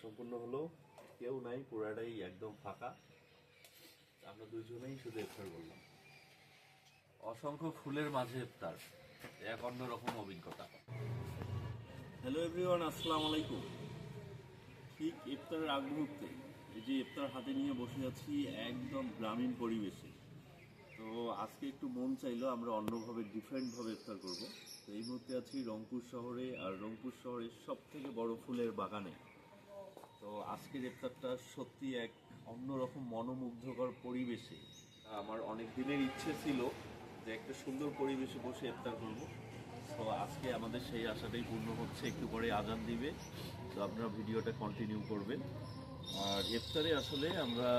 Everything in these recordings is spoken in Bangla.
সম্পূর্ণ হলো, কেউ নাই, পুরাটাই একদম ফাঁকা। আমরা দুইজনেই শুধু ইফতার করলাম। অসংখ্য ফুলের মাঝে ইফতার, এক অন্যরকম অভিজ্ঞতা। হ্যালো এভরিওয়ান, আসসালামু আলাইকুম। ঠিক ইফতারের আগ মুহূর্তে এই যে ইফতার হাতে নিয়ে বসে আছি একদম গ্রামীণ পরিবেশে। তো আজকে একটু মন চাইলো আমরা অন্যভাবে ডিফারেন্টভাবে ইফতার করব। তো এই মুহূর্তে আছি রংপুর শহরে, আর রংপুর শহরের সব থেকে বড় ফুলের বাগানে। তো আজকের ইফতারটা সত্যি এক অন্যরকম মনোমুগ্ধকর পরিবেশে। আমার অনেক দিনের ইচ্ছে ছিল যে একটা সুন্দর পরিবেশে বসে ইফতার করব। তো আজকে আমাদের সেই আশাটাই পূর্ণ হচ্ছে। একটু পরে আজান দিবে, তো আপনারা ভিডিওটা কন্টিনিউ করবেন। আর ইফতারে আসলে আমরা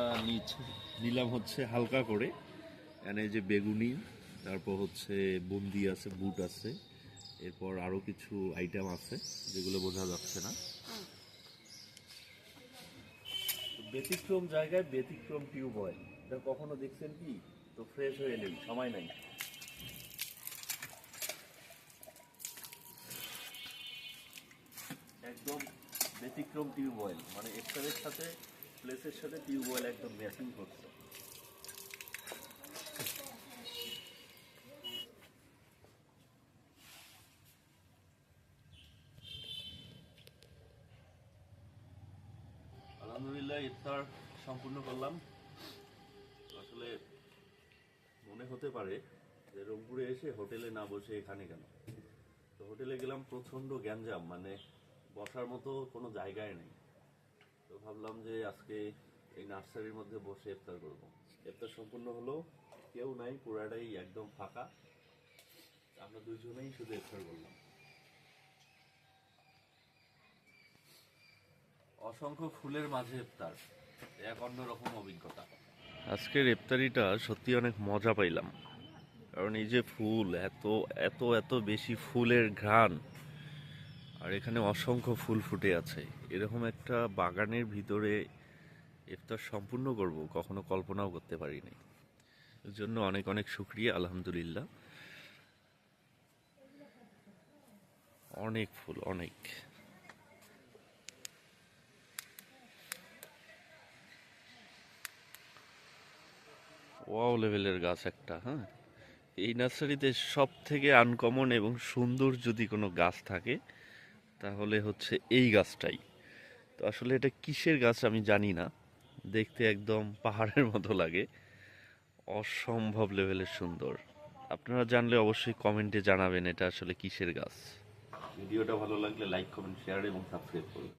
নিলাম হচ্ছে হালকা করে, এখানে যে বেগুনি, তারপর হচ্ছে বুন্দি আছে, বুট আছে, এরপর আরও কিছু আইটেম আছে যেগুলো বোঝা যাচ্ছে না। ব্যতিক্রম জায়গায় ব্যতিক্রম টিউব অয়েল, এটা কখনো দেখছেন কি? তো ফ্রেশ হয়ে এলেন, সময় নাই। একদম ব্যতিক্রম টিউব অয়েল, মানে ইফতারের সাথে প্লেসের সাথে টিউব অয়েল একদম ম্যাচিং করছে। আলহামদুলিল্লাহ, ইফতার সম্পূর্ণ করলাম। আসলে মনে হতে পারে যে রংপুরে এসে হোটেলে না বসে এখানে কেন। তো হোটেলে গেলাম, প্রচণ্ড গ্যাঞ্জাম, মানে বসার মতো কোনো জায়গায় নেই। তো ভাবলাম যে আজকে এই নার্সারির মধ্যে বসে ইফতার করব। ইফতার সম্পূর্ণ হলো, কেউ নাই, পুরাটাই একদম ফাঁকা। আমরা দুইজনেই শুধু ইফতার করলাম। অসংখ্য ফুলের মাঝে ইফতার, এক অন্যরকম অভিজ্ঞতা। আজকের ইফতারিটা সত্যি অনেক মজা পাইলাম, কারণ এই যে ফুল, এত এত এত বেশি ফুলের ঘ্রাণ, আর এখানে অসংখ্য ফুল ফুটে আছে। এরকম একটা বাগানের ভিতরে ইফতার সম্পূর্ণ করব কখনো কল্পনাও করতে পারিনি। এর জন্য অনেক অনেক শুকরিয়া, আলহামদুলিল্লাহ। অনেক ফুল, অনেক। ওয়াও লেভেলের গাছ একটা। হ্যাঁ, এই নার্সারিতে সব থেকে আনকমন এবং সুন্দর যদি কোনো গাছ থাকে তাহলে হচ্ছে এই গাছটাই। তো আসলে এটা কিসের গাছ আমি জানি না, দেখতে একদম পাহাড়ের মতো লাগে, অসম্ভব লেভেলের সুন্দর। আপনারা জানলে অবশ্যই কমেন্টে জানাবেন এটা আসলে কিসের গাছ। ভিডিওটা ভালো লাগলে লাইক, কমেন্ট, শেয়ার এবং সাবস্ক্রাইব করুন।